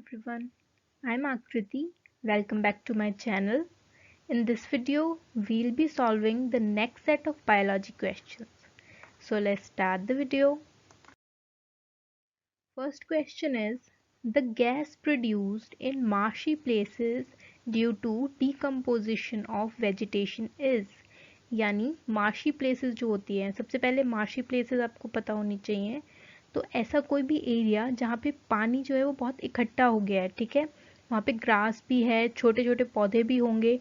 everyone, I'm Akriti. Welcome back to my channel. In this video, we'll be solving the next set of biology questions. So let's start the video. First question is, the gas produced in marshy places due to decomposition of vegetation is, यानी marshy places जो होती है, सबसे पहले marshy places आपको पता होनी चाहिए। तो ऐसा कोई भी एरिया जहाँ पे पानी जो है वो बहुत इकट्ठा हो गया है, ठीक है, वहाँ पे ग्रास भी है, छोटे छोटे पौधे भी होंगे,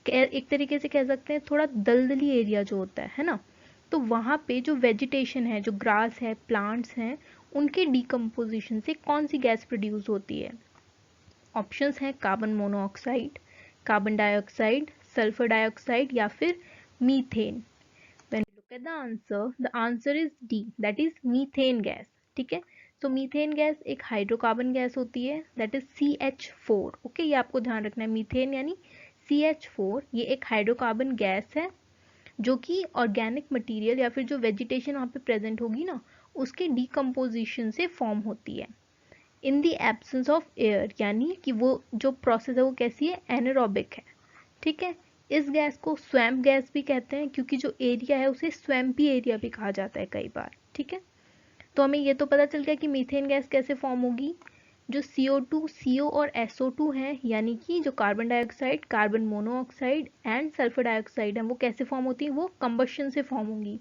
एक तरीके से कह सकते हैं थोड़ा दलदली एरिया जो होता है ना। तो वहाँ पे जो वेजिटेशन है, जो ग्रास है, प्लांट्स हैं, उनके डिकम्पोजिशन से कौन सी गैस प्रोड्यूस होती है? ऑप्शंस हैं carbon monoxide, carbon dioxide, sulphur dioxide या फिर methane. When you look at the answer is D, that is methane gas. ठीक है, तो मीथेन गैस एक हाइड्रोकार्बन गैस होती है, दैट इज CH4। ओके, ये आपको ध्यान रखना है, मीथेन यानी CH4, ये एक हाइड्रोकार्बन गैस है जो कि ऑर्गेनिक मटेरियल या फिर जो वेजिटेशन वहाँ पे प्रेजेंट होगी ना, उसके डिकम्पोजिशन से फॉर्म होती है in the absence of air, यानी कि वो जो प्रोसेस है वो कैसी है, एनारोबिक है। ठीक है, इस गैस को स्वैम्प गैस भी कहते हैं क्योंकि जो एरिया है उसे स्वैम्पी एरिया भी कहा जाता है कई बार। ठीक है, तो हमें ये तो पता चल गया कि मीथेन गैस कैसे फॉर्म होगी। जो CO2, CO और SO2 हैं, यानी कि जो carbon dioxide, carbon monoxide and sulphur dioxide हैं, वो कैसे फॉर्म होती हैं, वो कंबशन से फॉर्म होंगी।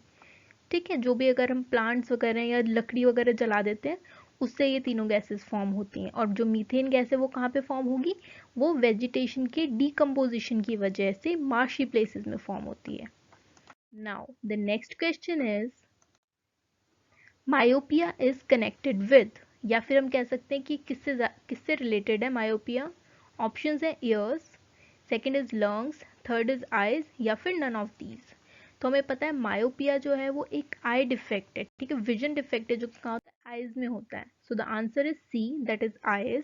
ठीक है, जो भी अगर हम प्लांट्स वगैरह या लकड़ी वगैरह जला देते हैं उससे ये तीनों गैसेस फॉर्म होती हैं। और जो मीथेन गैस है वो कहाँ पे फॉर्म होगी, वो वेजिटेशन के डिकम्पोजिशन की वजह से मार्शी प्लेसेस में फॉर्म होती है। Now the next question is, myopia is connected with, या फिर हम कह सकते हैं कि किससे रिलेटेड है मायोपिया। ऑप्शंस है years, second is lungs, third is eyes या फिर नन ऑफ दीज। तो हमें पता है मायोपिया जो है वो एक आई डिफेक्ट है, ठीक है, विजन डिफेक्ट है जो कहाँ होता है, आईज में होता है। So the answer is C, that is eyes.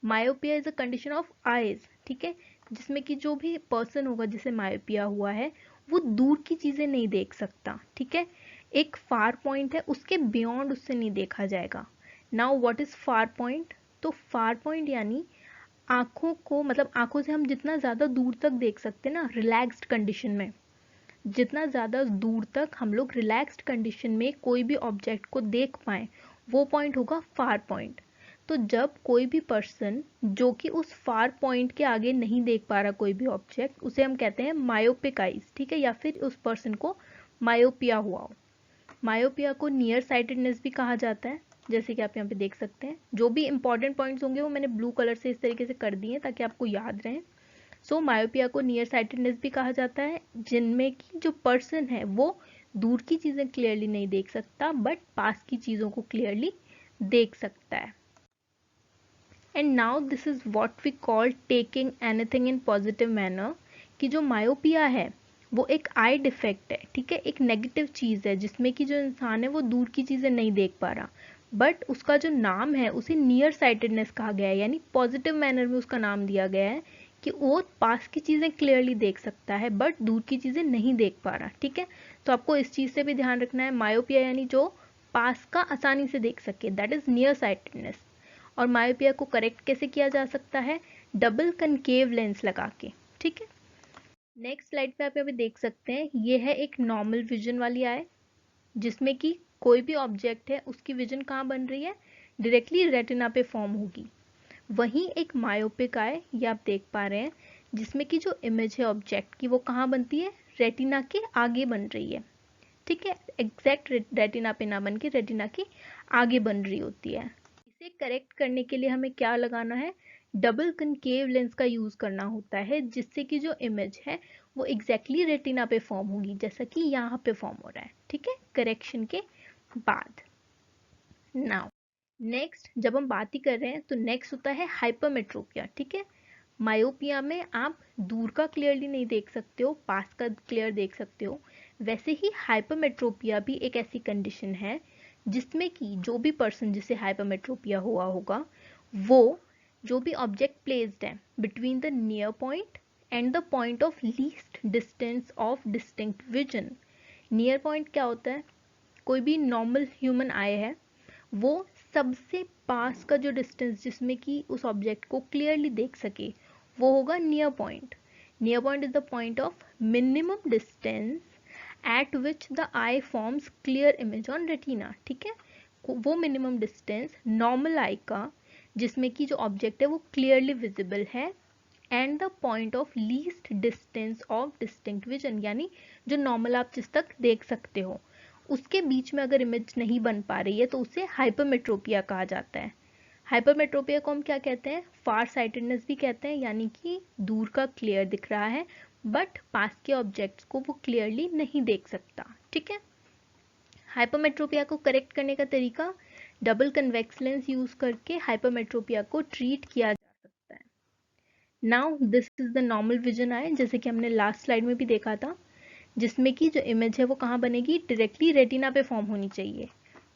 Myopia is a condition of eyes, ठीक है, जिसमें कि जो भी पर्सन होगा जिसे मायोपिया हुआ है वो दूर की चीजें नहीं देख सकता। ठीक है, एक फार पॉइंट है, उसके बियॉन्ड उससे नहीं देखा जाएगा। Now what is far point? तो फार पॉइंट यानी आंखों को, मतलब आंखों से हम जितना ज़्यादा दूर तक देख सकते हैं ना रिलैक्स्ड कंडीशन में, जितना ज़्यादा दूर तक हम लोग रिलैक्स्ड कंडीशन में कोई भी ऑब्जेक्ट को देख पाएँ, वो पॉइंट होगा फार पॉइंट। तो जब कोई भी पर्सन जो कि उस फार पॉइंट के आगे नहीं देख पा रहा कोई भी ऑब्जेक्ट, उसे हम कहते हैं मायोपिक आइज। ठीक है, या फिर उस पर्सन को मायोपिया हुआ हो। मायोपिया को नियर साइटेडनेस भी कहा जाता है, जैसे कि आप यहाँ पे देख सकते हैं। जो भी इंपॉर्टेंट पॉइंट्स होंगे वो मैंने ब्लू कलर से इस तरीके से कर दिए हैं ताकि आपको याद रहे। सो मायोपिया को नियर साइटेडनेस भी कहा जाता है, जिनमें कि जो पर्सन है वो दूर की चीज़ें क्लियरली नहीं देख सकता बट पास की चीज़ों को क्लियरली देख सकता है। And now this is what we call taking anything in positive manner, कि जो मायोपिया है वो एक आई डिफेक्ट है, ठीक है, एक नेगेटिव चीज़ है जिसमें कि जो इंसान है वो दूर की चीज़ें नहीं देख पा रहा, बट उसका जो नाम है उसे नियर साइटेडनेस कहा गया है, यानी पॉजिटिव मैनर में उसका नाम दिया गया है कि वो पास की चीज़ें क्लियरली देख सकता है बट दूर की चीज़ें नहीं देख पा रहा। ठीक है, तो आपको इस चीज़ से भी ध्यान रखना है, मायोपिया यानी जो पास का आसानी से देख सके, दैट इज नियर साइटेडनेस। और मायोपिया को करेक्ट कैसे किया जा सकता है, डबल कनकेव लेंस लगा के। ठीक है, नेक्स्ट स्लाइड पे आप यहाँ पे देख सकते हैं, ये है एक नॉर्मल विजन वाली आई, जिसमें कि कोई भी ऑब्जेक्ट है उसकी विजन कहाँ बन रही है, डायरेक्टली रेटिना पे फॉर्म होगी। वहीं एक मायोपिक आई, ये आप देख पा रहे हैं, जिसमें कि जो इमेज है ऑब्जेक्ट की वो कहाँ बनती है, रेटिना के आगे बन रही है। ठीक है, एग्जैक्ट रेटिना पे ना बन के रेटिना के आगे बन रही होती है। इसे करेक्ट करने के लिए हमें क्या लगाना है, डबल कनकेव लेंस का यूज करना होता है, जिससे कि जो इमेज है वो एग्जैक्टली रेटिना पे फॉर्म होगी, जैसा कि यहाँ पे फॉर्म हो रहा है। ठीक है, करेक्शन के बाद। नाउ नेक्स्ट जब हम बात ही कर रहे हैं तो नेक्स्ट होता है हाइपरमेट्रोपिया। ठीक है, मायोपिया में आप दूर का क्लियरली नहीं देख सकते हो, पास का क्लियर देख सकते हो। वैसे ही हाइपरमेट्रोपिया भी एक ऐसी कंडीशन है जिसमें कि जो भी पर्सन जिसे हाइपरमेट्रोपिया हुआ होगा, वो जो भी ऑब्जेक्ट प्लेस्ड है between the near point and the point of least distance of distinct vision. Near point क्या होता है, कोई भी नॉर्मल ह्यूमन आई है वो सबसे पास का जो डिस्टेंस जिसमें कि उस ऑब्जेक्ट को क्लियरली देख सके वो होगा near point. Near point is the point of minimum distance eight which the I forms clear image on retina. ठीक है, वो मिनिमम डिस्टेंस नॉर्मल आई का जिसमें कि जो ऑब्जेक्ट है वो क्लियरली विजिबल है, and the point of least distance of distinct vision, यानी जो नॉर्मल आप जिस तक देख सकते हो उसके बीच में अगर इमेज नहीं बन पा रही है तो उसे हाइपरमेट्रोपिया कहा जाता है. हाइपरमेट्रोपिया को हम क्या कहते हैं? फार साइटेडनेस भी कहते हैं, यानी कि दूर का क्लियर दिख रहा है बट पास के ऑब्जेक्ट्स को वो क्लियरली नहीं देख सकता. ठीक है, हाइपरमेट्रोपिया को करेक्ट करने का तरीका डबल कन्वेक्स लेंस यूज करके हाइपरमेट्रोपिया को ट्रीट किया जा सकता है. Now this is the normal vision eye, जैसे कि हमने लास्ट स्लाइड में भी देखा था, जिसमें कि जो इमेज है वो कहाँ बनेगी? डायरेक्टली रेटिना पे फॉर्म होनी चाहिए.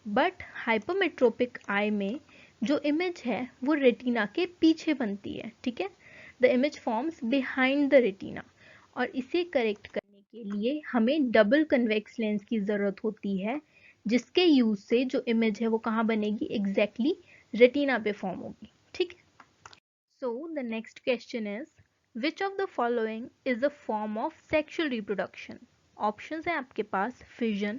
बट हाइपरमेट्रोपिक आई में जो इमेज है वो रेटिना के पीछे बनती है. ठीक है, the image forms behind the retina, और इसे करेक्ट करने के लिए हमें डबल कन्वेक्स लेंस की ज़रूरत होती है, जिसके यूज से जो इमेज है वो कहाँ बनेगी? एग्जैक्टली रेटिना पे फॉर्म होगी. ठीक है, so the next question is which of the following is a form of sexual reproduction. Options हैं आपके पास fission,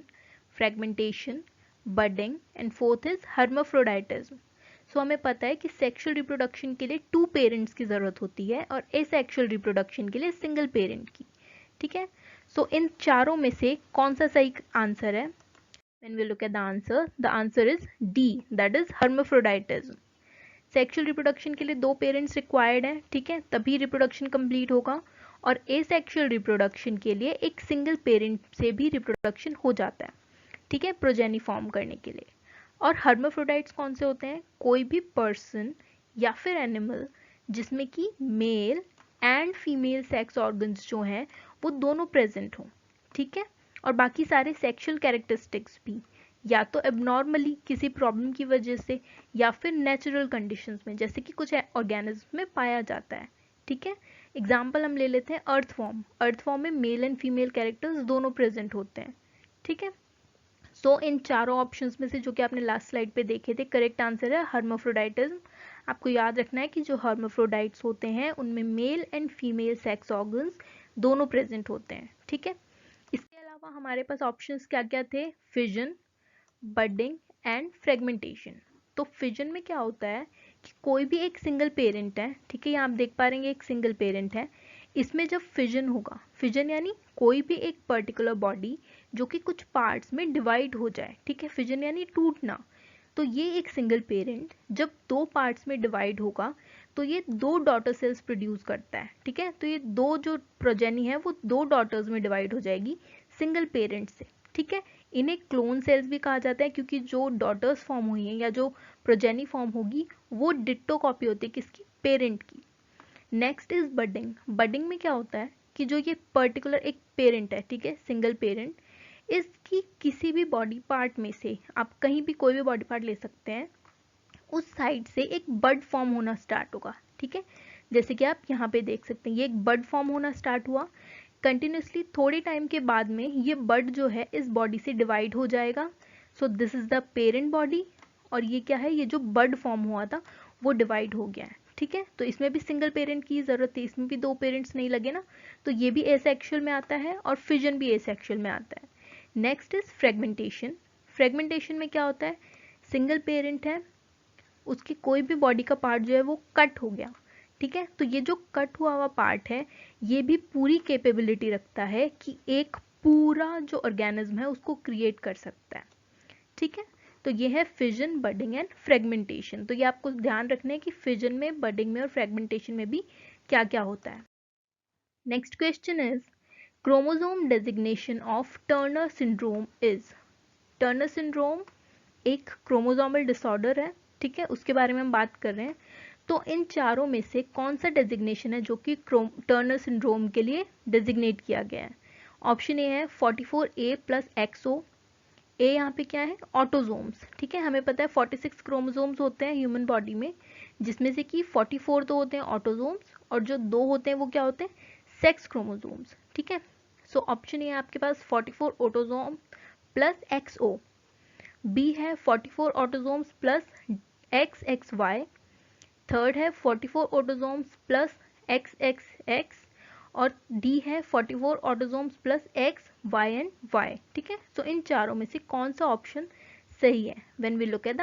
fragmentation, budding and fourth is hermaphroditism. So हमें पता है कि सेक्शुअल रिप्रोडक्शन के लिए 2 पेरेंट्स की ज़रूरत होती है और एसेक्सुअल रिप्रोडक्शन के लिए सिंगल पेरेंट की. ठीक है, सो इन चारों में से कौन सा सही आंसर है? When we look at the answer is D, that is hermaphroditism. Sexual reproduction के लिए 2 पेरेंट्स रिक्वायर्ड हैं. ठीक है, तभी रिप्रोडक्शन कंप्लीट होगा, और एसेक्सुअल रिप्रोडक्शन के लिए एक सिंगल पेरेंट से भी रिप्रोडक्शन हो जाता है. ठीक है, प्रोजेनी फॉर्म करने के लिए. और हर्माफ्रोडाइट्स कौन से होते हैं? कोई भी पर्सन या फिर एनिमल जिसमें कि male and female sex organs जो हैं वो दोनों प्रेजेंट हों. ठीक है, और बाकी सारे सेक्सुअल कैरेक्टरिस्टिक्स भी या तो एबनॉर्मली किसी प्रॉब्लम की वजह से या फिर नेचुरल कंडीशंस में, जैसे कि कुछ ऑर्गेनिज्म में पाया जाता है. ठीक है, एग्जाम्पल हम ले लेते हैं अर्थवॉर्म. अर्थवॉर्म में मेल एंड फीमेल कैरेक्टर्स दोनों प्रेजेंट होते हैं. ठीक है, सो इन चारों ऑप्शंस में से जो कि आपने लास्ट स्लाइड पे देखे थे, करेक्ट आंसर है हर्माफ्रोडाइटिज्म. आपको याद रखना है कि जो हर्माफ्रोडाइट्स होते हैं उनमें male and female sex organs दोनों प्रेजेंट होते हैं. ठीक है, इसके अलावा हमारे पास ऑप्शंस क्या क्या थे? Fission, budding and fragmentation. तो फिजन में क्या होता है कि कोई भी एक सिंगल पेरेंट है. ठीक है, यहाँ आप देख पा रहे हैं एक सिंगल पेरेंट है. इसमें जब फिजन होगा, फिजन यानी कोई भी एक पर्टिकुलर बॉडी जो कि कुछ पार्ट्स में डिवाइड हो जाए. ठीक है, फिजन यानी टूटना. तो ये एक सिंगल पेरेंट जब 2 पार्ट्स में डिवाइड होगा तो ये 2 डॉटर सेल्स प्रोड्यूस करता है. ठीक है, तो ये 2 जो प्रोजेनी है वो 2 डॉटर्स में डिवाइड हो जाएगी सिंगल पेरेंट से. ठीक है, इन्हें क्लोन सेल्स भी कहा जाता है क्योंकि जो डॉटर्स फॉर्म हुई हैं या जो प्रोजेनी फॉर्म होगी वो डिट्टो कॉपी होती है किसकी? पेरेंट की. Next is budding. बडिंग में क्या होता है कि जो ये पर्टिकुलर एक पेरेंट है, ठीक है, सिंगल पेरेंट, इसकी किसी भी बॉडी पार्ट में से आप कहीं भी कोई भी बॉडी पार्ट ले सकते हैं, उस साइड से एक बड फॉर्म होना स्टार्ट होगा. ठीक है, जैसे कि आप यहाँ पे देख सकते हैं ये एक बड फॉर्म होना स्टार्ट हुआ. कंटिन्यूसली थोड़ी टाइम के बाद में ये बड जो है इस बॉडी से डिवाइड हो जाएगा. So this is the parent body, और ये क्या है? ये जो बड फॉर्म हुआ था वो डिवाइड हो गया है. ठीक है, तो इसमें भी सिंगल पेरेंट की जरूरत थी, इसमें भी 2 पेरेंट्स नहीं लगे ना, तो ये भी एसेक्सुअल में आता है और फिजन भी एसेक्सुअल में आता है. Next is fragmentation. फ्रेगमेंटेशन में क्या होता है? सिंगल पेरेंट है, उसकी कोई भी बॉडी का पार्ट जो है वो कट हो गया. ठीक है, तो ये जो कट हुआ हुआ पार्ट है ये भी पूरी कैपेबिलिटी रखता है कि एक पूरा जो ऑर्गेनिज्म है उसको क्रिएट कर सकता है. ठीक है, तो ये है फिजन, बडिंग एंड फ्रेगमेंटेशन. तो ये आपको ध्यान रखना है कि फिजन में, बडिंग में और फ्रेगमेंटेशन में भी क्या क्या होता है. Next question is chromosome designation of Turner syndrome is. Turner syndrome एक क्रोमोसोमल डिसऑर्डर है. ठीक है, उसके बारे में हम बात कर रहे हैं. तो इन चारों में से कौन सा डेजिग्नेशन है जो कि टर्नर सिंड्रोम के लिए डेजिग्नेट किया गया है? ऑप्शन ए है 44A प्लस XO. ए यहाँ पे क्या है? ऑटोजोम्स. ठीक है, हमें पता है 46 क्रोमोसोम्स होते हैं ह्यूमन बॉडी में, जिसमें से कि 44 तो होते हैं ऑटोजोम्स और जो 2 होते हैं वो क्या होते हैं? Sex chromosomes. ठीक है, सो ऑप्शन ए है आपके पास 44 ऑटोजोम प्लस XO. बी है 44 ऑटोजोम्स प्लस XXY, थर्ड है 44 ऑटोजोम्स प्लस XXX, और डी है 44 autosomes plus X, Y and Y। ठीक है, सो इन चारों में से कौन सा ऑप्शन सही है? When we look at the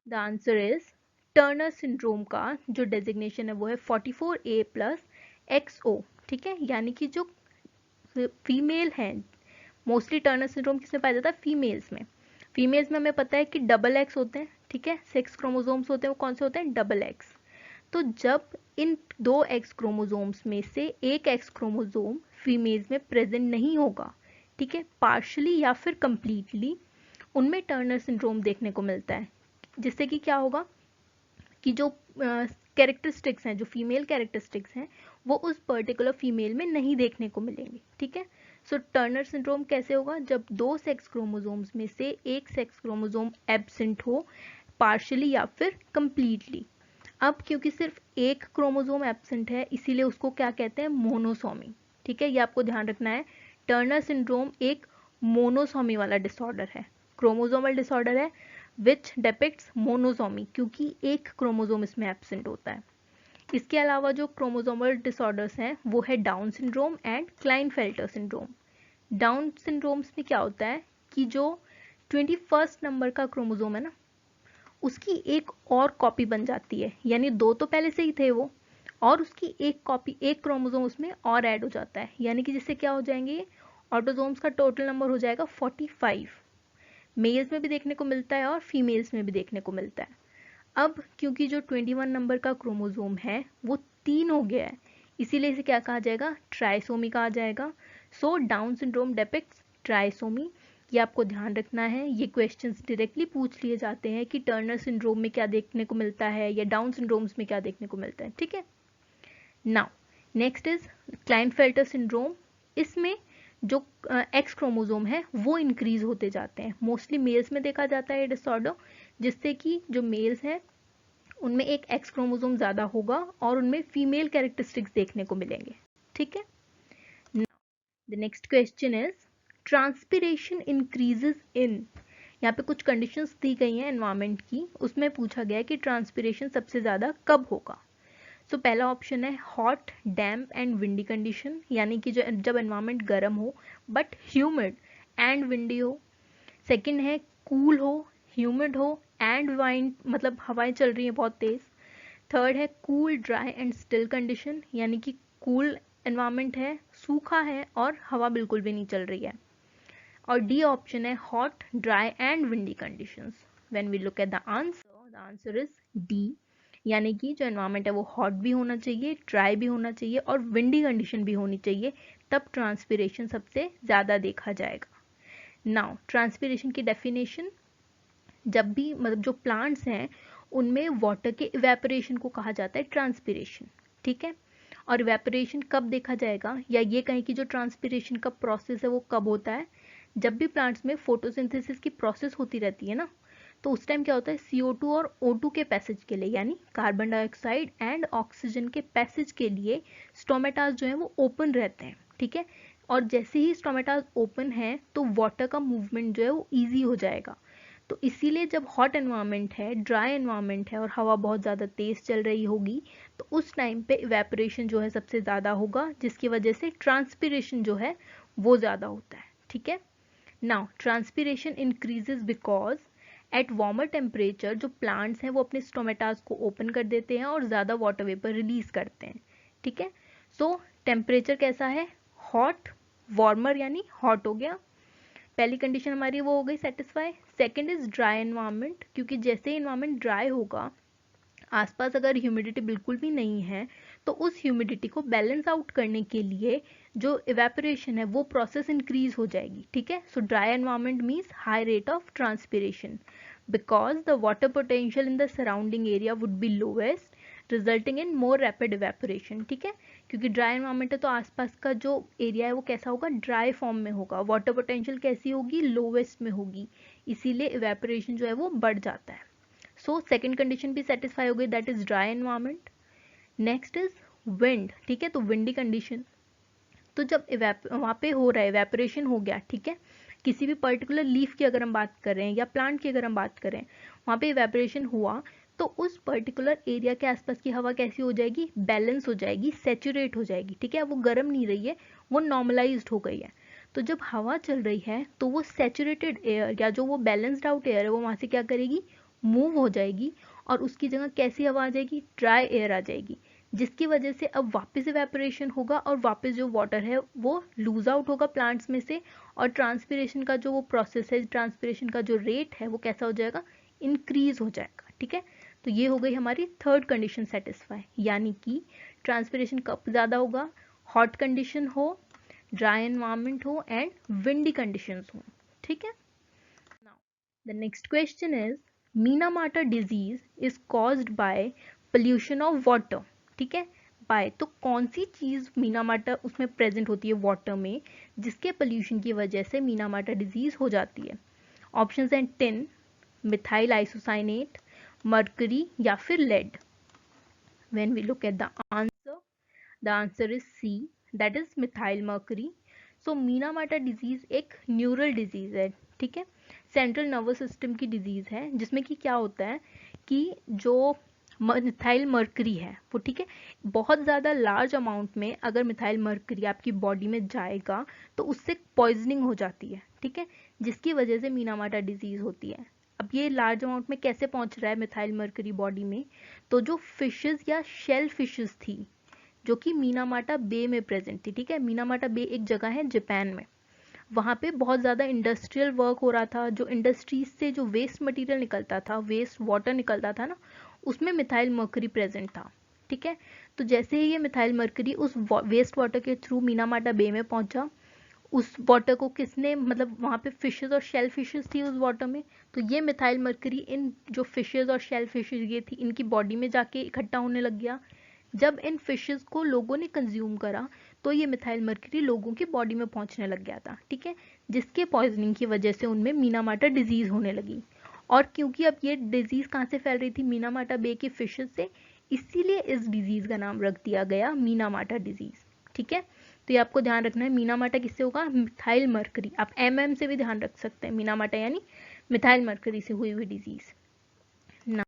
answer is Turner syndrome का जो डेजिग्नेशन है वो है 44A प्लस XO। ठीक है, यानी कि जो फीमेल हैं, मोस्टली टर्नर सिंड्रोम किसमें पाया जाता है? फीमेल्स में। फीमेल्स में हमें पता है कि डबल एक्स होते हैं। ठीक है, 6 क्रोमोसोम्स होते हैं, वो कौन से होते हैं? Double x. तो जब इन 2 एक्स क्रोमोसोम्स में से एक एक्स क्रोमोसोम फीमेल्स में प्रेजेंट नहीं होगा, ठीक है, पार्शली या फिर कंप्लीटली, उनमें टर्नर सिंड्रोम देखने को मिलता है। जिससे कि क्या होगा कि जो कैरेक्टरिस्टिक्स हैं, जो फीमेल कैरेक्टरिस्टिक्स हैं, वो उस पर्टिकुलर फीमेल में नहीं देखने को मिलेंगे। ठीक है, सो टर्नर सिंड्रोम कैसे होगा? जब 2 सेक्स क्रोमोसोम्स में से एक सेक्स क्रोमोसोम एब्सेंट हो, पार्शली या फिर कंप्लीटली। अब क्योंकि सिर्फ एक क्रोमोसोम एब्सेंट है, इसीलिए उसको क्या कहते हैं? मोनोसोमी। ठीक है, ये आपको ध्यान रखना है। टर्नर सिंड्रोम एक मोनोसोमी वाला डिसऑर्डर है, क्रोमोसोमल डिसऑर्डर है विच डिपिक्ट्स मोनोसोमी, क्योंकि एक क्रोमोसोम इसमें एब्सेंट होता है। इसके अलावा जो क्रोमोसोमल डिसऑर्डर्स हैं वो है down syndrome and Klinefelter syndrome. Down syndromes में क्या होता है कि जो 21 नंबर का क्रोमोसोम है ना, उसकी एक और कॉपी बन जाती है, यानी 2 तो पहले से ही थे वो, और उसकी एक कॉपी, एक क्रोमोसोम उसमें और ऐड हो जाता है, यानी कि जिससे क्या हो जाएंगे? ऑटोसोम्स का टोटल नंबर हो जाएगा 45। मेल्स में भी देखने को मिलता है और फीमेल्स में भी देखने को मिलता है। अब क्योंकि जो 21 नंबर का क्रोमोसोम है वो 3 हो गया है, इसीलिए इसे क्या कहा जाएगा? ट्राइसोमी कहा जाएगा। So down syndrome depicts trisomy. ये आपको ध्यान रखना है, ये क्वेश्चंस डायरेक्टली पूछ लिए जाते हैं कि टर्नर सिंड्रोम में क्या देखने को मिलता है या डाउन सिंड्रोम्स में क्या देखने को मिलता है। ठीक है, now next is Klinefelter syndrome. इसमें जो एक्स क्रोमोसोम है वो इंक्रीज होते जाते हैं, मोस्टली मेल्स में देखा जाता है ये डिसऑर्डर, जिससे कि जो मेल्स हैं उनमें एक एक्स क्रोमोसोम ज्यादा होगा और उनमें फीमेल कैरेक्टरिस्टिक्स देखने को मिलेंगे। ठीक है, the next question is transpiration increases इन। यहाँ पे कुछ कंडीशंस दी गई हैं एनवायरनमेंट की, उसमें पूछा गया है कि ट्रांसपिरेशन सबसे ज्यादा कब होगा। सो पहला ऑप्शन है hot, damp and windy condition, यानी कि जब एनवायरनमेंट गर्म हो बट ह्यूमिड एंड विंडी हो। सेकंड है कूल हो, ह्यूमिड हो एंड वाइंड, मतलब हवाएं चल रही हैं बहुत तेज। थर्ड है cool, dry and still condition, यानी कि कूल एनवायरनमेंट है, सूखा है और हवा बिल्कुल भी नहीं चल रही है। और डी ऑप्शन है hot, dry and windy conditions. When we look at the answer is D, यानी कि जो एनवायरनमेंट है वो हॉट भी होना चाहिए, ड्राई भी होना चाहिए और विंडी कंडीशन भी होनी चाहिए, तब ट्रांसपिरेशन सबसे ज़्यादा देखा जाएगा। नाउ ट्रांसपिरेशन की डेफिनेशन, जब भी मतलब जो प्लांट्स हैं उनमें वाटर के इवेपोरेशन को कहा जाता है ट्रांसपिरेशन। ठीक है, और इवेपोरेशन कब देखा जाएगा, या ये कहें कि जो ट्रांसपिरेशन का प्रोसेस है वो कब होता है? जब भी प्लांट्स में फोटोसिंथेसिस की प्रोसेस होती रहती है ना, तो उस टाइम क्या होता है? CO2 और O2 के पैसेज के लिए, यानी कार्बन डाइऑक्साइड एंड ऑक्सीजन के पैसेज के लिए स्टोमेटास जो है वो ओपन रहते हैं। ठीक है, और जैसे ही स्टोमेटास ओपन है तो वाटर का मूवमेंट जो है वो ईजी हो जाएगा। तो इसीलिए जब हॉट एनवायरनमेंट है, ड्राई एनवायरनमेंट है और हवा बहुत ज़्यादा तेज़ चल रही होगी, तो उस टाइम पे इवेपोरेशन जो है सबसे ज़्यादा होगा, जिसकी वजह से ट्रांसपिरेशन जो है वो ज़्यादा होता है। ठीक है, now transpiration increases because at warmer temperature जो प्लांट्स हैं वो अपने स्टोमेटास को ओपन कर देते हैं और ज़्यादा वाटर वेपर रिलीज करते हैं। ठीक है, सो टेम्परेचर कैसा है? हॉट, वार्मर यानी हॉट हो गया, पहली कंडीशन हमारी वो हो गई satisfy. Second is dry environment, क्योंकि जैसे ही एनवायरनमेंट ड्राई होगा, आसपास अगर ह्यूमिडिटी बिल्कुल भी नहीं है, तो उस ह्यूमिडिटी को बैलेंस आउट करने के लिए जो इवेपोरेशन है वो प्रोसेस इंक्रीज हो जाएगी। ठीक है, सो dry environment means high rate of transpiration because the water potential in the surrounding area would be lowest resulting in more rapid evaporation. ठीक है, क्योंकि ड्राई एनवायरनमेंट है तो आसपास का जो एरिया है वो कैसा होगा? ड्राई फॉर्म में होगा, वाटर पोटेंशियल कैसी होगी? लोवेस्ट में होगी, इसीलिए इवेपोरेशन जो है वो बढ़ जाता है। सो सेकेंड कंडीशन भी सेटिस्फाई हो गई, that is dry environment. Next is wind. ठीक है, तो विंडी कंडीशन, तो जब वहाँ पे हो रहा है इवेपोरेशन हो गया, ठीक है, किसी भी पर्टिकुलर लीफ की अगर हम बात कर रहे हैं या प्लांट की अगर हम बात करें, वहाँ पे इवेपोरेशन हुआ तो उस पर्टिकुलर एरिया के आसपास की हवा कैसी हो जाएगी, बैलेंस हो जाएगी, सेचुरेट हो जाएगी, ठीक है, वो गर्म नहीं रही है, वो नॉर्मलाइज्ड हो गई है। तो जब हवा चल रही है तो वो सेचुरेटेड एयर या जो वो बैलेंस्ड आउट एयर है वो वहाँ से क्या करेगी, मूव हो जाएगी, और उसकी जगह कैसी हवा आ जाएगी, ड्राई एयर आ जाएगी, जिसकी वजह से अब वापस इवेपोरेशन होगा और वापस जो वाटर है वो लूज आउट होगा प्लांट्स में से, और ट्रांसपिरेशन का जो वो प्रोसेस है, ट्रांसपिरेशन का जो रेट है वो कैसा हो जाएगा, इंक्रीज हो जाएगा, ठीक है। तो ये हो गई हमारी थर्ड कंडीशन सेटिस्फाई, यानी कि ट्रांसपिरेशन कब ज़्यादा होगा, हॉट कंडीशन हो, ड्राई एनवायरमेंट हो एंड विंडी कंडीशंस हो, ठीक है। Now the next question is Minamata disease is caused by pollution of water, ठीक है। बाय तो कौन सी चीज मीनामाटा उसमें प्रेजेंट होती है वाटर में, जिसके पोल्यूशन की वजह से मीनामाटा डिजीज हो जाती है। ऑप्शंस हैं टिन, मिथाइल आइसोसाइनेट, मर्करी या फिर lead. When we look at the answer is C, that is methyl mercury. So Minamata disease एक न्यूरल डिजीज है, ठीक है, सेंट्रल नर्वस सिस्टम की डिजीज है, जिसमें कि क्या होता है कि जो मिथाइल मर्करी है वो, ठीक है, बहुत ज़्यादा लार्ज अमाउंट में अगर मिथाइल मर्करी आपकी बॉडी में जाएगा तो उससे पॉइजनिंग हो जाती है, ठीक है, जिसकी वजह से मीनामाटा डिजीज होती है। अब ये लार्ज अमाउंट में कैसे पहुंच रहा है मिथाइल मर्करी बॉडी में, तो जो फिशेस या शेल फिशेस थी जो कि मीनामाटा बे में प्रेजेंट थी, ठीक है, मीनामाटा बे एक जगह है जापान में, वहाँ पे बहुत ज़्यादा इंडस्ट्रियल वर्क हो रहा था, जो इंडस्ट्रीज से जो वेस्ट मटेरियल निकलता था, वेस्ट वाटर निकलता था ना, उसमें मिथाइल मर्करी प्रेजेंट था, ठीक है। तो जैसे ही ये मिथाइल मर्करी उस वेस्ट वाटर के थ्रू मीनामाटा बे में पहुंचा, उस वाटर को किसने, मतलब वहाँ पे फिशेस और शेल फिशेस थी उस वाटर में, तो ये मिथाइल मर्करी इन जो फिशेस और शेल फिशेस ये थी इनकी बॉडी में जाके इकट्ठा होने लग गया। जब इन फिशेस को लोगों ने कंज्यूम करा तो ये मिथाइल मर्करी लोगों की बॉडी में पहुंचने लग गया था, ठीक है, जिसके पॉइजनिंग की वजह से उनमें मीनामाटा डिजीज होने लगी। और क्योंकि अब ये डिजीज कहाँ से फैल रही थी, मीनामाटा बे की फिशेस से, इसीलिए इस डिजीज का नाम रख दिया गया मीनामाटा डिजीज, ठीक है। तो ये आपको ध्यान रखना है, मीनामाटा किससे होगा, मिथाइल मर्करी, आप एमएम से भी ध्यान रख सकते हैं, मीनामाटा यानी मिथाइल मर्करी से हुई हुई डिजीज ना।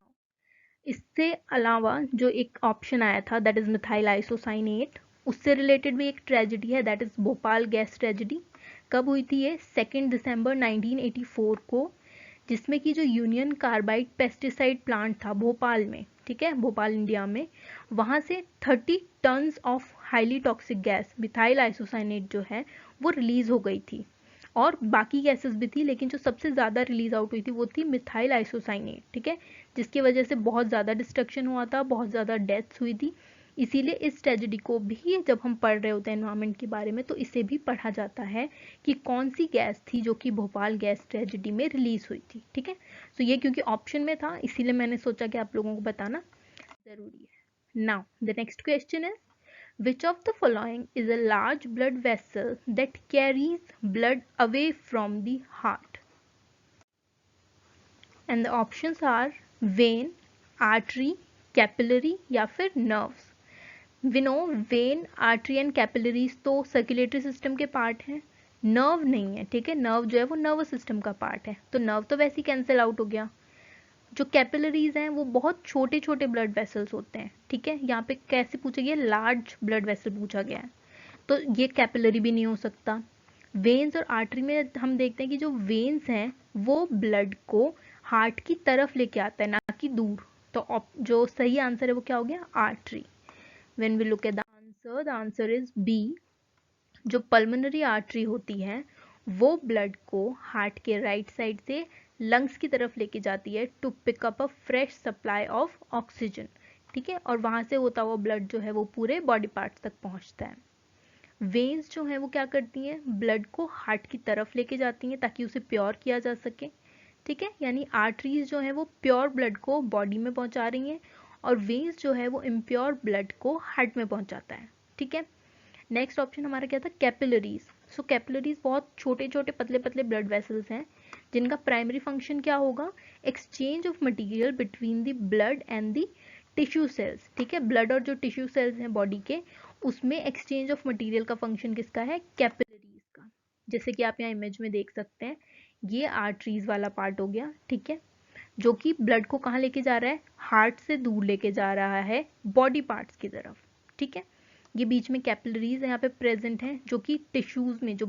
इससे अलावा जो एक ऑप्शन आया था दैट इज मिथाइल आइसोसाइनेट, उससे रिलेटेड भी एक ट्रेजेडी है, that is Bhopal gas tragedy. कब हुई थी ये, 2 दिसंबर 1984 को, जिसमें कि जो यूनियन कार्बाइड पेस्टिसाइड प्लांट था भोपाल में, ठीक है, भोपाल इंडिया में, वहाँ से 30 tons of highly toxic gas methyl isocyanate जो है वो रिलीज हो गई थी, और बाकी गैसेस भी थी, लेकिन जो सबसे ज़्यादा रिलीज आउट हुई थी वो थी मिथाइल आइसोसाइनेट, ठीक है, जिसकी वजह से बहुत ज़्यादा डिस्ट्रक्शन हुआ था, बहुत ज़्यादा डेथ्स हुई थी। इसीलिए इस ट्रेजेडी को भी जब हम पढ़ रहे होते हैं एनवायरमेंट के बारे में तो इसे भी पढ़ा जाता है कि कौन सी गैस थी जो कि भोपाल गैस ट्रेजेडी में रिलीज हुई थी, ठीक है। तो ये क्योंकि ऑप्शन में था इसीलिए मैंने सोचा कि आप लोगों को बताना जरूरी है। Now the next question is which of the following is a large blood vessel that carries blood away from the heart? And the options are vein, artery, capillary या फिर nerves. We know vein, artery and capillaries तो circulatory system के part हैं, nerve नहीं है, ठीक है, nerve जो है वो नर्वस सिस्टम का पार्ट है, तो नर्व तो वैसे ही कैंसिल आउट हो गया। जो कैपिलरीज हैं वो बहुत छोटे छोटे ब्लड वेसल्स होते हैं, ठीक है, यहाँ पे कैसे पूछा गया, लार्ज ब्लड वेसल पूछा गया है, तो ये कैपिलरी भी नहीं हो सकता। वेन्स और आर्टरी में हम देखते हैं कि जो वेन्स हैं वो ब्लड को हार्ट की तरफ लेके आता है, ना कि दूर, तो जो सही आंसर है वो क्या हो गया, artery. When we look at the answer is B. जो पल्मोनरी आर्टरी होती है वो ब्लड को हार्ट के राइट साइड से लंग्स की तरफ लेके जाती है to pick up a fresh supply of oxygen, ठीक है, और वहां से होता हुआ ब्लड जो है वो पूरे बॉडी पार्ट्स तक पहुंचता है। वेन्स जो है वो क्या करती हैं, ब्लड को हार्ट की तरफ लेके जाती हैं ताकि उसे प्योर किया जा सके, ठीक है, यानी आर्टरीज जो है वो प्योर ब्लड को बॉडी में पहुंचा रही हैं, और वेन्स जो है वो इम्प्योर ब्लड को हार्ट में पहुंचाता है, ठीक है। नेक्स्ट ऑप्शन हमारा क्या था, कैपिलरीज। सो कैपिलरीज बहुत छोटे छोटे पतले पतले ब्लड वेसल्स हैं जिनका प्राइमरी फंक्शन क्या होगा, exchange of material between the blood and the tissue cells, ठीक है, ब्लड और जो टिश्यू सेल्स हैं बॉडी के उसमें एक्सचेंज ऑफ मटेरियल का फंक्शन किसका है, कैपिलरीज का, जैसे कि आप यहाँ इमेज में देख सकते हैं, ये आर्टरीज वाला पार्ट हो गया, ठीक है, जो कि ब्लड को कहाँ लेके जा रहा है, हार्ट से दूर लेके जा रहा है बॉडी पार्ट्स की तरफ, ठीक है। ये बीच में कैपिलरीज यहाँ पे प्रेजेंट हैं, जो कि टिश्यूज में, जो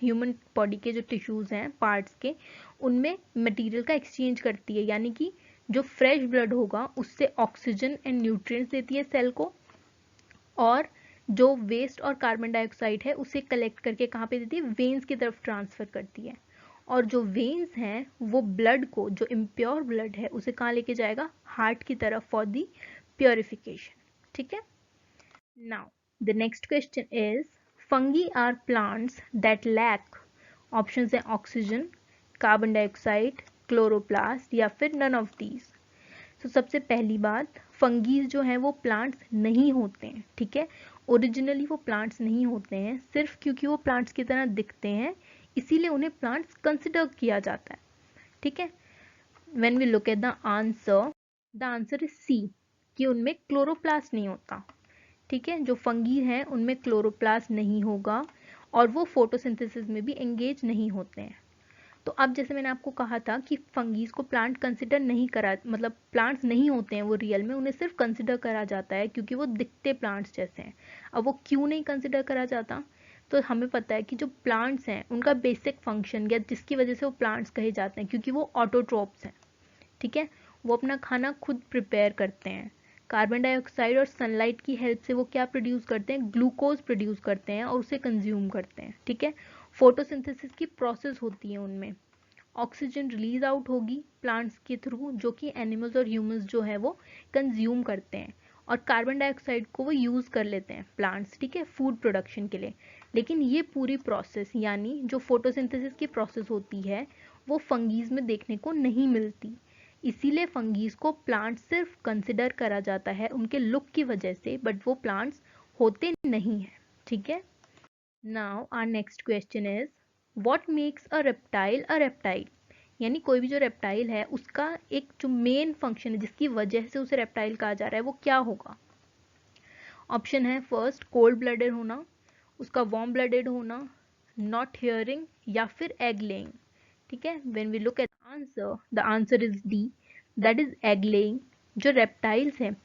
ह्यूमन बॉडी के जो टिश्यूज हैं पार्ट्स के, उनमें मटेरियल का एक्सचेंज करती है, यानी कि जो फ्रेश ब्लड होगा उससे ऑक्सीजन एंड न्यूट्रिएंट्स देती है सेल को, और जो वेस्ट और कार्बन डाइऑक्साइड है उसे कलेक्ट करके कहाँ पे देती है, वेन्स की तरफ ट्रांसफर करती है। और जो वेन्स हैं वो ब्लड को, जो इम्प्योर ब्लड है उसे कहाँ लेके जाएगा, हार्ट की तरफ फॉर दी प्योरिफिकेशन, ठीक है। Now the next question is, fungi are plants that lack, options हैं ऑक्सीजन, कार्बन डाइऑक्साइड, क्लोरोप्लास्ट या फिर नन ऑफ दीज। तो सबसे पहली बात, फंगीज जो हैं वो प्लांट्स नहीं होते हैं, ठीक है। ओरिजिनली वो प्लांट्स नहीं होते हैं, सिर्फ क्योंकि वो प्लांट्स की तरह दिखते हैं इसीलिए उन्हें प्लांट्स कंसिडर किया जाता है, ठीक है। When we look at the answer is C, कि उनमें क्लोरोप्लास्ट नहीं होता, ठीक है। जो फंगी हैं उनमें क्लोरोप्लास्ट नहीं होगा और वो फोटोसिंथेसिस में भी एंगेज नहीं होते हैं। तो अब जैसे मैंने आपको कहा था कि फंगीज को प्लांट कंसिडर नहीं करा, मतलब प्लांट्स नहीं होते हैं वो रियल में, उन्हें सिर्फ कंसिडर करा जाता है क्योंकि वो दिखते प्लांट्स जैसे हैं। अब वो क्यों नहीं कंसिडर करा जाता, तो हमें पता है कि जो प्लांट्स हैं उनका बेसिक फंक्शन, या जिसकी वजह से वो प्लांट्स कहे जाते हैं, क्योंकि वो ऑटोट्रोप्स हैं, ठीक है। वो अपना खाना खुद प्रिपेयर करते हैं, कार्बन डाइऑक्साइड और सनलाइट की हेल्प से वो क्या प्रोड्यूस करते हैं, ग्लूकोज प्रोड्यूस करते हैं और उसे कंज्यूम करते हैं, ठीक है। फोटोसिंथेसिस की प्रोसेस होती है उनमें, ऑक्सीजन रिलीज आउट होगी प्लांट्स के थ्रू, जो कि एनिमल्स और ह्यूमंस जो है वो कंज्यूम करते हैं, और कार्बन डाइऑक्साइड को वो यूज़ कर लेते हैं प्लांट्स, ठीक है, फूड प्रोडक्शन के लिए। लेकिन ये पूरी प्रोसेस, यानी जो फोटोसिंथेसिस की प्रोसेस होती है, वो फंगीज में देखने को नहीं मिलती। इसीलिए फंगीज को प्लांट सिर्फ कंसिडर करा जाता है उनके लुक की वजह से, बट वो प्लांट्स होते नहीं हैं, ठीक है। Now our next question is, what makes a reptile, यानी कोई भी जो रेप्टाइल है उसका एक जो मेन फंक्शन है जिसकी वजह से उसे रेप्टाइल कहा जा रहा है वो क्या होगा। ऑप्शन है, फर्स्ट कोल्ड ब्लडेड होना, उसका वार्म ब्लडेड होना, नॉट हियरिंग या फिर एग लेइंग, ठीक है। When we look at answer, the answer is D, that is egg laying. जो रेप्टाइल्स हैं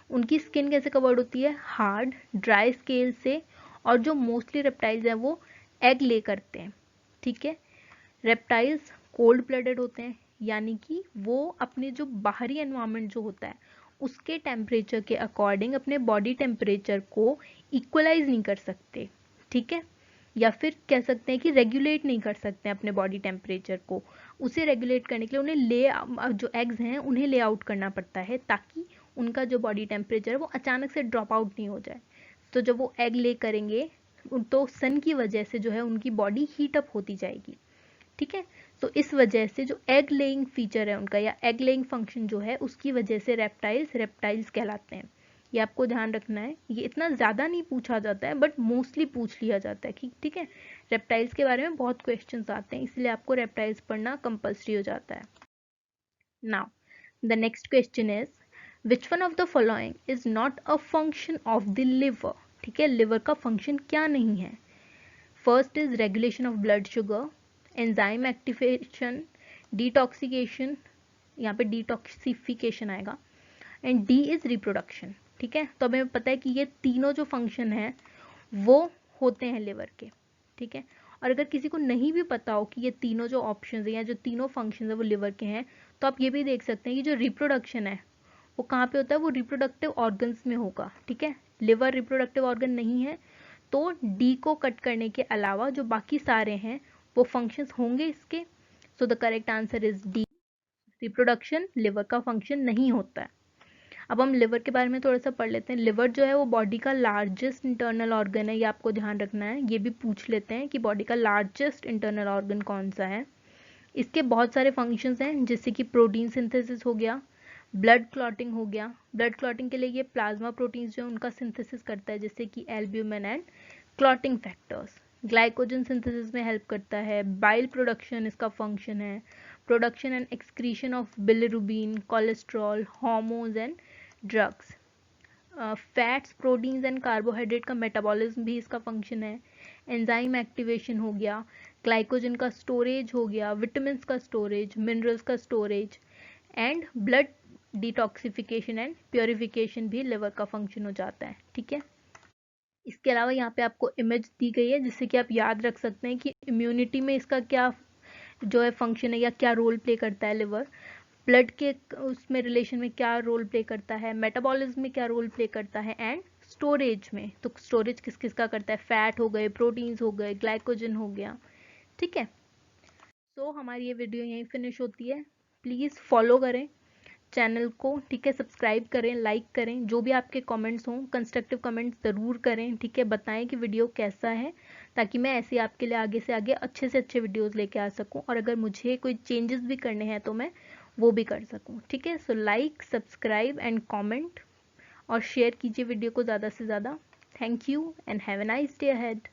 उनकी स्किन कैसे कवर्ड होती है, हार्ड ड्राई स्केल से, और जो मोस्टली रेप्टाइल्स हैं वो एग ले करते हैं, ठीक है। रेप्टाइल्स कोल्ड ब्लडेड होते हैं, यानी कि वो अपने जो बाहरी एनवायरनमेंट जो होता है उसके टेम्परेचर के अकॉर्डिंग अपने बॉडी टेम्परेचर को इक्वलाइज नहीं कर सकते, ठीक है, या फिर कह सकते हैं कि रेगुलेट नहीं कर सकते हैं अपने बॉडी टेम्परेचर को। उसे रेगुलेट करने के लिए उन्हें जो एग्स हैं उन्हें ले आउट करना पड़ता है, ताकि उनका जो बॉडी टेम्परेचर है वो अचानक से ड्रॉप आउट नहीं हो जाए। तो जब वो एग ले करेंगे तो सन की वजह से जो है उनकी बॉडी हीट अप होती जाएगी, ठीक है। तो इस वजह से जो एग लेइंग फीचर है उनका, या एग लेइंग फंक्शन जो है, उसकी वजह से रेप्टाइल्स कहलाते हैं। ये आपको ध्यान रखना है, ये इतना ज़्यादा नहीं पूछा जाता है बट मोस्टली पूछ लिया जाता है कि ठीक है, रेप्टाइल्स के बारे में बहुत क्वेश्चंस आते हैं, इसलिए आपको रेप्टाइल्स पढ़ना कंपल्सरी हो जाता है। Now the next question is, which one of the following is not a function of the liver, ठीक है, लिवर का फंक्शन क्या नहीं है। First is regulation of blood sugar, enzyme activation, detoxication, यहाँ पे डिटॉक्सिफिकेशन आएगा, एंड डी इज रिप्रोडक्शन, ठीक है। तो हमें पता है कि ये तीनों जो फंक्शन हैं वो होते हैं लिवर के, ठीक है। और अगर किसी को नहीं भी पता हो कि ये तीनों जो ऑप्शन है या जो तीनों फंक्शन है वो लिवर के हैं, तो आप ये भी देख सकते हैं कि जो रिप्रोडक्शन है वो कहाँ पे होता है, वो रिप्रोडक्टिव ऑर्गन्स में होगा, ठीक है। लिवर रिप्रोडक्टिव ऑर्गन नहीं है, तो डी को कट करने के अलावा जो बाकी सारे हैं वो फंक्शंस होंगे इसके। So the correct answer is D, reproduction liver का फंक्शन नहीं होता है। अब हम लिवर के बारे में थोड़ा सा पढ़ लेते हैं। लिवर जो है वो बॉडी का लार्जेस्ट इंटरनल ऑर्गन है, ये आपको ध्यान रखना है। ये भी पूछ लेते हैं कि बॉडी का लार्जेस्ट इंटरनल ऑर्गन कौन सा है। इसके बहुत सारे फंक्शंस हैं, जैसे कि प्रोटीन सिंथेसिस हो गया, ब्लड क्लॉटिंग हो गया। ब्लड क्लॉटिंग के लिए ये प्लाज्मा प्रोटीन्स जो है उनका सिंथेसिस करता है, जैसे कि albumin and clotting factors. Glycogen synthesis में हेल्प करता है। बाइल प्रोडक्शन इसका फंक्शन है। Production and excretion of bilirubin, cholesterol, hormones and drugs. Fats, proteins and carbohydrate का मेटाबॉलिज्म भी इसका फंक्शन है। एंजाइम एक्टिवेशन हो गया। ग्लाइकोजन का स्टोरेज हो गया, विटामिन्स का स्टोरेज, मिनरल्स का storage, and blood detoxification and purification भी लिवर का फंक्शन हो जाता है। ठीक है, इसके अलावा यहाँ पे आपको इमेज दी गई है जिससे कि आप याद रख सकते हैं कि इम्यूनिटी में इसका क्या जो है फंक्शन है या क्या रोल प्ले करता है लिवर, ब्लड के उसमें रिलेशन में क्या रोल प्ले करता है, मेटाबॉलिज्म में क्या रोल प्ले करता है, एंड स्टोरेज में तो स्टोरेज किस किस का करता है, फैट हो गए, प्रोटीन्स हो गए, ग्लाइकोजन हो गया। ठीक है, तो हमारी ये वीडियो यहीं फिनिश होती है। प्लीज़ फॉलो करें चैनल को, ठीक है, सब्सक्राइब करें, लाइक करें, जो भी आपके कमेंट्स हों कंस्ट्रक्टिव कमेंट्स ज़रूर करें। ठीक है, बताएं कि वीडियो कैसा है ताकि मैं ऐसे आपके लिए आगे से आगे अच्छे से अच्छे वीडियोस लेके आ सकूं, और अगर मुझे कोई चेंजेस भी करने हैं तो मैं वो भी कर सकूं। ठीक है, so like, subscribe and comment और शेयर कीजिए वीडियो को ज़्यादा से ज़्यादा। Thank you and have a nice day ahead.